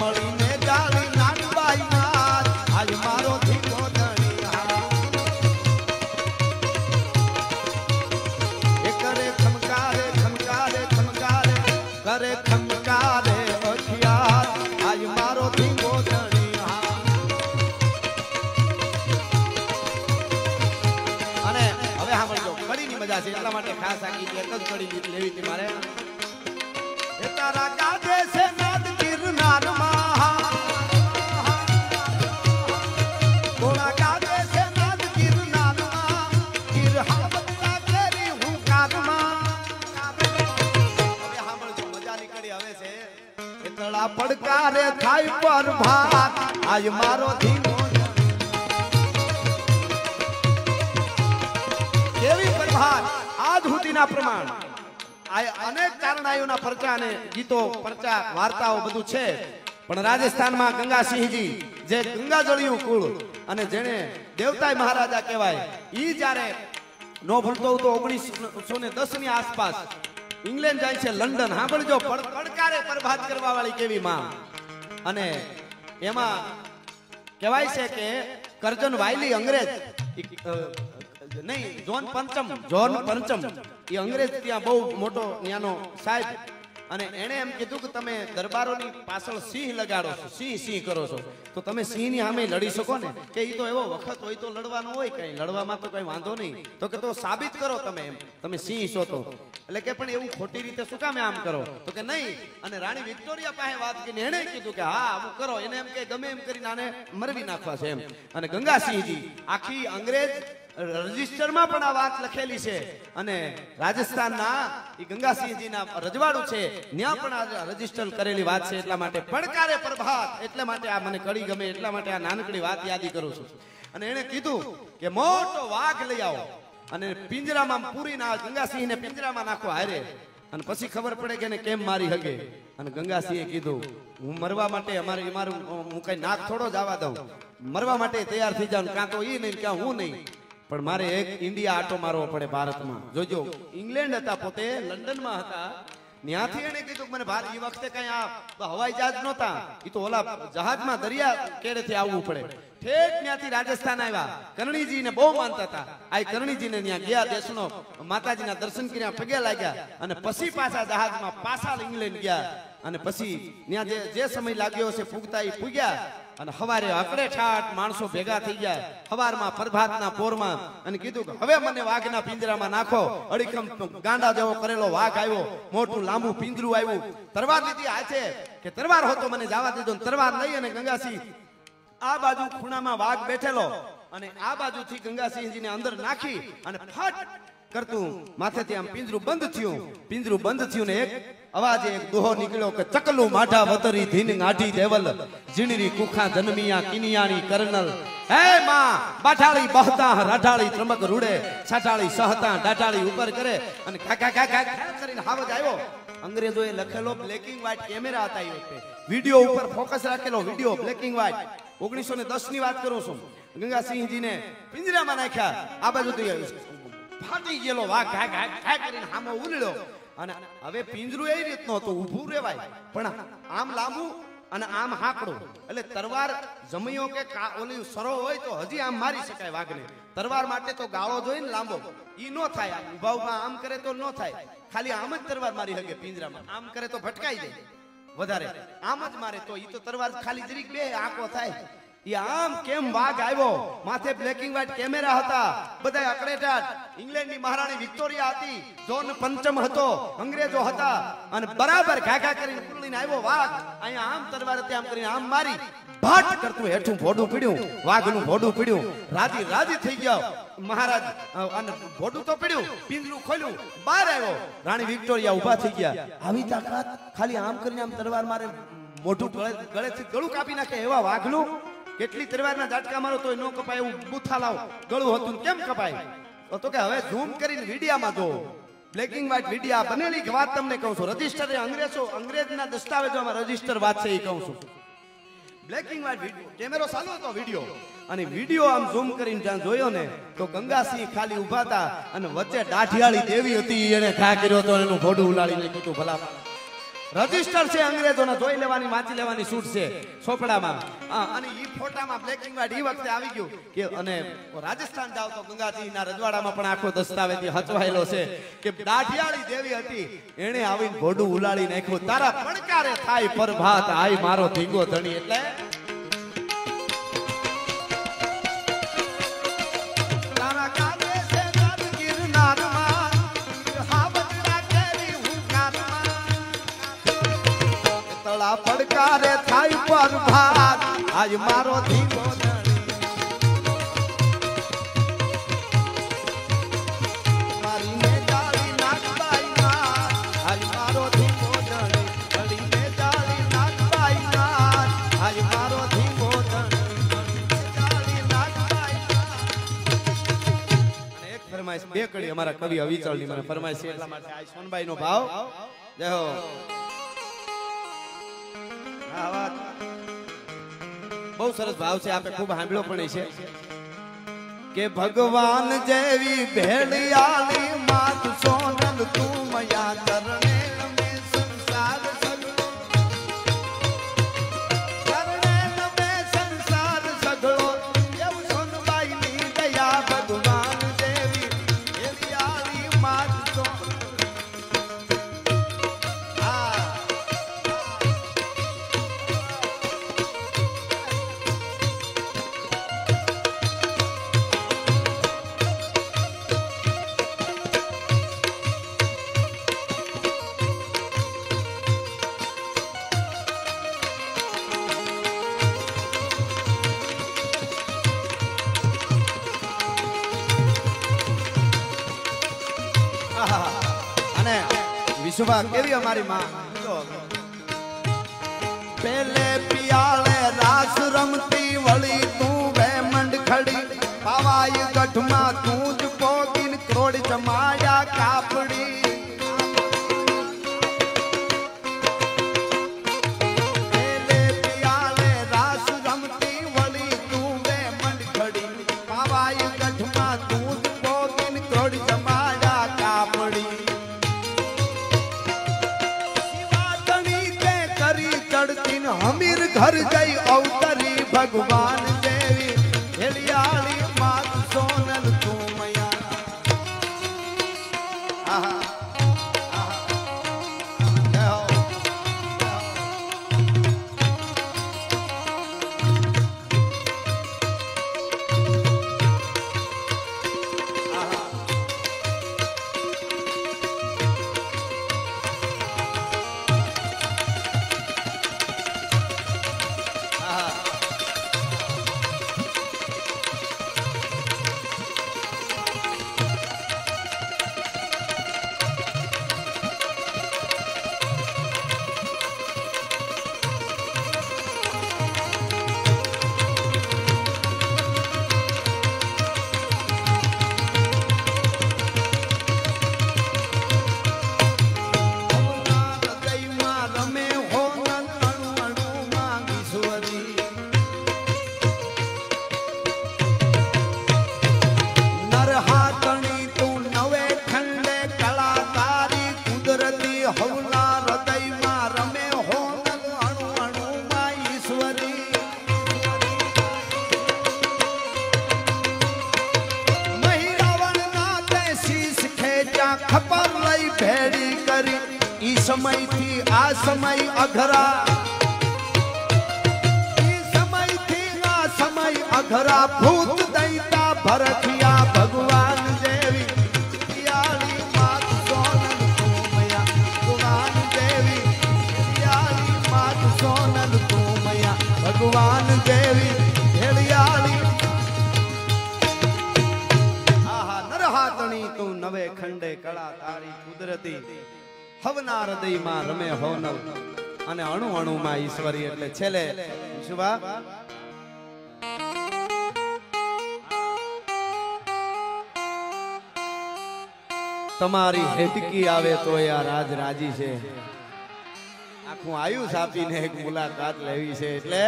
મળીને ગાલી નાગબાઈ નાથ આજ મારો ધીકો ધણી એ કરે ખમકારે ખમકારે ખમકારે करे खमकारे अखियार आज मारो धींगो धणिया અને હવે સાંભળજો કડીની મજા છે એટલા માટે ખાસ આ ગીત એક જ કડી ગીત લેવી હતી મારે એ તારા ગાજે છે નાદ ગિરનાર માં ગોળા ગાજે છે નાદ ગિરનાર માં ગિરહાવતા કેરી હુંકાર માં इतना પડકારે થાય પર ભાત આજ મારો ધીમો કેવી પ્રભાત આજ હુતીના પ્રમાણ અનેક ચારણાઈઓના પરચા અને ગીતો પરચા વાર્તાઓ બધું છે, પણ રાજસ્થાનમાં ગંગાસિંહજી જે ગંગાજળિયું કુળ અને જેને દેવતાય મહારાજા કહેવાય, ઈ જ્યારે નો ભૂલતો તો 1910 ની આસપાસ ઇંગ્લેન્ડ જાય છે, લંડન. સાંભળજો, પડકારે પ્રભાત કરવા વાળી કેવી માં. અને એમાં કહેવાય છે કે કરજન વાયલી અંગ્રેજ નહીં, જોન પંચમ એ અંગ્રેજ ત્યાં બહુ મોટો ત્યાંનો સાહેબ, અને એને એમ કીધું કે તમે દરબારોની પાછળ સિંહ લગાડો છો, સિંહ કરો છો, તો તમે સિંહની સામે લડી શકો ને? કે એ તો એવો વખત હોય તો લડવાનું હોય, કઈ લડવામાં તો કઈ વાંધો નહીં. તો કે તો સાબિત કરો તમે, એમ તમે સિંહ છો તો. એટલે કે પણ એવું ખોટી રીતે શું કામ આમ કરો? તો કે નહીં. અને રાણી વિક્ટોરિયા પાસે વાત કરીને એને કીધું કે હા આવું કરો. એને એમ કે ગમે એમ કરીને આને મરવી નાખવા છે એમ. અને ગંગાસિંહજી આખી અંગ્રેજ રજિસ્ટરમાં પણ આ વાત લખેલી છે, અને રાજસ્થાનના એ ગંગાસિંહજીના રજવાડું છે ત્યાં પણ આ રજિસ્ટર કરેલી વાત છે. એટલા માટે પડકારે પ્રભાત, એટલા માટે આ મને કડી ગમે, એટલા માટે આ નાનકડી વાત યાદી કરું છું. અને એને કીધું કે મોટો વાઘ લઈ આવો અને પિંજરામાં પૂરીને ગંગાસિંહને પિંજરામાં નાખો હારે, અને પછી ખબર પડે કે એને કેમ મારી હકે. અને ગંગાસિંહે કીધું હું મરવા માટે મારું હું કઈ નાક થોડો જ આવવા દઉં, મરવા માટે તૈયાર થઈ જાઉં, કાં તો એ નહીં કાં હું નહીં, પણ મારે એક ઇન્ડિયા આટો મારવો પડે ભારતમાં. જોજો, ઇંગ્લેન્ડ હતા, પોતે લંડનમાં હતા, ત્યાંથી એને કીધું મને ભારત એ વખતે કઈ આ હવાઈ જહાજ નહોતા, એ તો ઓલા જહાજમાં દરિયા કેડેથી આવવું પડે. ઠેઠ ત્યાંથી રાજસ્થાન આવ્યા. કરણીજીને બહુ માનતા હતા. આ કરણીજીને ત્યાં ગયા, દેશનો માતાજીના દર્શન કર્યા, પગે લાગ્યા, અને પછી પાછા જહાજમાં પાછા ઇંગ્લેન્ડ ગયા. અને પછી ત્યાં જે સમય લાગ્યો છે પૂગતા એ પૂગ્યા. અને સવારે અકડે ઠાટ માણસો ભેગા થઈ ગયા સવારમાં પ્રભાતના પોરમાં, અને કીધું કે હવે મને વાઘના પિંજરામાં નાખો. અડીખમ ગાંડા જેવો કરેલો વાઘ આવ્યો, મોટું લાંબુ પિંજરું આવ્યું, તરવાર લીધી હાથે કે તરવાર હોતો મને જવા દીધો. તરવાર લઈ અને ગંગાસિંહ આ બાજુ ખૂણામાં વાઘ બેઠેલો, અને આ બાજુથી ગંગાસિંહજીને અંદર નાખી અને ફટ કરતું માથેથી આમ પિંજરું બંધ થયું ને એક અવાજે એક દોહો નીકળ્યો કે ચકલું માઢા વતરી ધીન ગાઢી દેવલ જીણરી કુખા જન્મિયા કિનિયાણી કરનલ. હે માં બાઠાળી બહતા રાઠાળી ત્રમક રૂડે છાટાળી સહતા ડાટાળી ઉપર કરે, અને કાકા કરીને હાવજ આવ્યો. અંગ્રેજોએ લખેલો બ્લેકિંગ વ્હાઇટ કેમેરા હતા એ વખતે, વિડિયો ઉપર ફોકસ રાખેલો, વિડિયો બ્લેકિંગ વ્હાઇટ. 1910 ની વાત કરું છું. ગંગાસિંહજીને પિંજરામાં નાખ્યા. આ બાજુ ફાટી ગયેલો વાઘ ઘા કરીને સામો ઉલળ્યો. અને હવે પિંજરું એવી રીતનું હતું, ઊભું રહેવાય પણ આમ લાંબુ અને આમ હાકડું. એટલે તરવાર જમૈયો કે ઓલી સરો હોય તો હજી આમ મારી શકાય વાઘને. તરવાર માટે તો ગાળો જોઈને લાંબો, ઈ નો થાય. ઉભા ઉભા આમ કરે તો નો થાય, ખાલી આમ જ તરવાર મારી શકે પિંજરામાં. આમ કરે તો ભટકાઈ જાય વધારે, આમ જ મારે તો ઈ તો તરવાર ખાલી જરીક બે આંકો થાય. ઈ આમ કેમ વાઘ આવ્યો? માથે બ્લેકિંગ વ્હાઇટ કેમેરા હતા, બધા અકડેટાટ. ઇંગ્લેન્ડની મહારાણી વિક્ટોરિયા હતી, જોન પંચમ હતો, અંગ્રેજો હતા, અને બરાબર ઘાઘા કરીને ઉકળીને આવ્યો વાઘ. અહીંયા આમ તરવાર હતી, આમ કરીને આમ મારી ભટ કરતું હેઠું ભોડું પીડ્યું, વાઘનું ભોડું પીડ્યું. રાજી થઈ ગયો મહારાજ, અને ભોડું તો પીડ્યું, પિંજરું ખોલ્યું, બહાર આવ્યો. રાણી વિક્ટોરિયા ઉભા થઈ ગયા. આવી તાકાત, ખાલી આમ કરીને આમ તરવાર મારે, મોઢું ગળેથી ગળું કાપી નાખે એવા વાઘનું. કેટલી તરવારના ઝાટકા મારો તોય નો કપાય, એવું બુથા લાવ ગળું હતું કેમ કપાય? તો કે હવે ઝૂમ કરીને વિડિયામાં જો, બ્લેકિંગ વ્હાઇટ વિડિયા બનેલી વાત તમને કહું છું. રજિસ્ટર અંગ્રેજના દસ્તાવેજોમાં રજિસ્ટર વાત છે એ કહું છું. બ્લેકિંગ વ્હાઇટ કેમેરો ચાલુ હતો, વિડિયો, અને વિડિયો આમ ઝૂમ કરીને જ્યાં જોયો ને તો ગંગાસિંહ ખાલી ઉભા હતા, અને વચ્ચે દાઢિયાળી દેવી હતી, એને ઘા કર્યો તો એનું ભોડું ઉલાડી નાખ્યું હતું. ભલા રજિસ્ટર છે અંગ્રેજોના, જોઈ લેવાની વાંચી લેવાની છૂટ છે ચોપડામાં. અને ઈ ફોટામાં બ્લેકિંગ વ્હાઇટ ઈ વખતે આવી ગયું કે, અને રાજસ્થાન જાવ તો ગંગાજીના રજવાડામાં પણ આખો દસ્તાવેજ હચવાયેલો છે કે દાઢિયાળી દેવી હતી, એને આવીને ભોડું ઉલાડી નાખ્યું. તારા પડકારે થાય પ્રભાત, આય મારો ધીંગો ધણી. એટલે પડકારે થાય પ્રભાત, આજ મારો ધીંગો ધણી. મારી ને જાળી નાખબાઈ નાથ, આજ મારો ધીંગો ધણી. હળી ને જાળી નાખબાઈ નાથ, આજ મારો ધીંગો ધણી. જાળી નાખબાઈ નાથ. અને એક ફરમાઈશ, બે બે કડી અમારા કવિ અવિચળની મને ફરમાય છે એટલા માટે આ સોનબાઈનો ભાવ જય હો આ વાત બહુ સરસ ભાવ છે આપે ખૂબ સાંભળ્યો પણ છે કે ભગવાન જેવી ભેળિયાળી માત સોનલ તું મયા કરણે નમે સંસાર સગળો કરણે નમે સંસાર સગળો એવું સોનબાઈની દયા ભગવાન જેવી ભેળિયાળી માત સોનલ વિશુભા કેવી અમારી માં પેલે પિયાળે રાસ રમતી વળી તું વેમંડ ખડી પાવાય ગઢમાં તું જ પોગીન ક્રોડ જમાયા કાપડી પેલે પિયાળે રાસ રમતી વળી તું વેમંડ ખડી પાવાય ગઢમાં તું જ પોગીન ક્રોડ જમાયા કાપડી हमीर घर गई अवतरी भगवान देवी हेलियाली मात सोनल तू मया आहा खपर लई भेड़ी करी ई समय थी आ समय अघरा ई समय थी आ समय अघरा भूत दैता भरखिया भगवान देवी पियाली मात सोनल तू मया भगवान देवी पियाली मात सोनल तू मया भगवान देवी भेड़ियाली तू नवे खंडे कला तारी कुदरती हवना हृदय में रमे होनल अने अणु अणु में ईश्वरी એટલે છેલે શુભા તમારી હેટકી આવે તો યાર રાજ રાજી છે આખું આયુષ આપીને એક મુલાકાત લેવી છે એટલે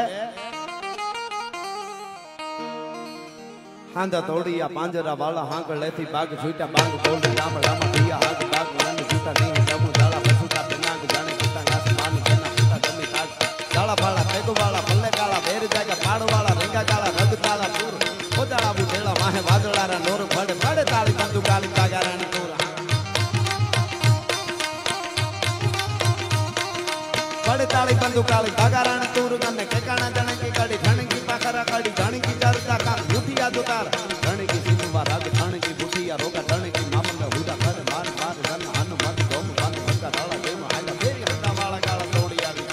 हांदा तोड़िया पांजरा वाला हांगड़ लेथी बाग छूटा बाग तोड़ गामडामा दिया हाग बाग वन छूटा नहीं जमु दाला पसुटा पिनाग जाने किता आसमान केना किता जमी ताग दाला फाला पेदो वाला पल्ले काला बेर जागा पाड़ वाला रेंगा काला रग ताला दूर खोदाड़ा बुटेला माहे वादळारा नोर फड़े फड़े ताली बंदू काली तागारानी तोर फड़े ताली बंदू काली तागारानी तोर कने केकाना जने की गाड़ी घणी की पाखरा गाड़ी घणी की चरता का बुटिया दुतार घणी की सिंधुवा राग घणी की बुटिया रोगा घणी की मामन में हुदा कर मार मार धन हन मत गोम बंद बंदा डाला देम आला फेरी हंडा वाला काला तोड़िया के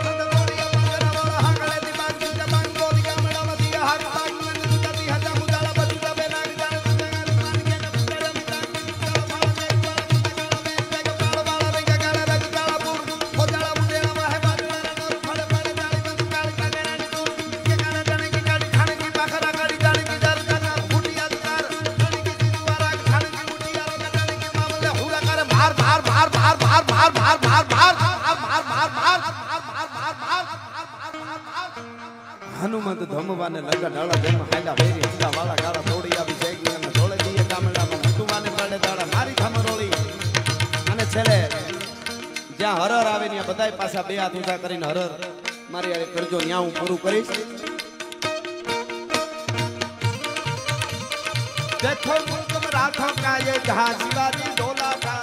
बंद तोड़िया पंगरा वाला हांगले दी बाग दी जबान गोली का मड़ा मदिया हाथ बाग मन दी हजा मुदाला बजुदा बेनाग जान वाला હનુમંત ધમવાને લગા ડાળા ધમ હાલા વેરી હંગા વાળા ગાળા થોડી આવી શેગી અને ઢોળે દીએ ગામડામાં હતુવાને પડે દાડા મારી થમરોળી અને છેલ્લે જ્યાં હરર આવે ને બધાય પાછા બે હાથ ઊંચા કરીને હરર મારી યારે કરજો ન્યા હું પૂરું કરીશ देखो मुल्क में राखों का ये जहां शिवाजी डोला था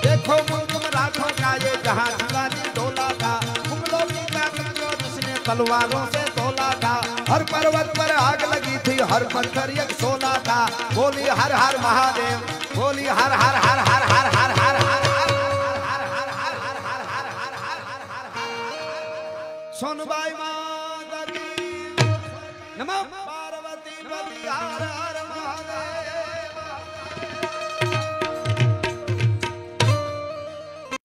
देखो मुल्क में राखों का ये जहां शिवाजी डोला था मुगलों की ताकत को जिसने तलवारों से तोला था हर पर्वत पर आग लगी थी हर पत्थर एक सोना था बोली हर हर महादेव बोली हर हर हर हर हर हर हर सोनबाई माता की नमः पार्वती पति हर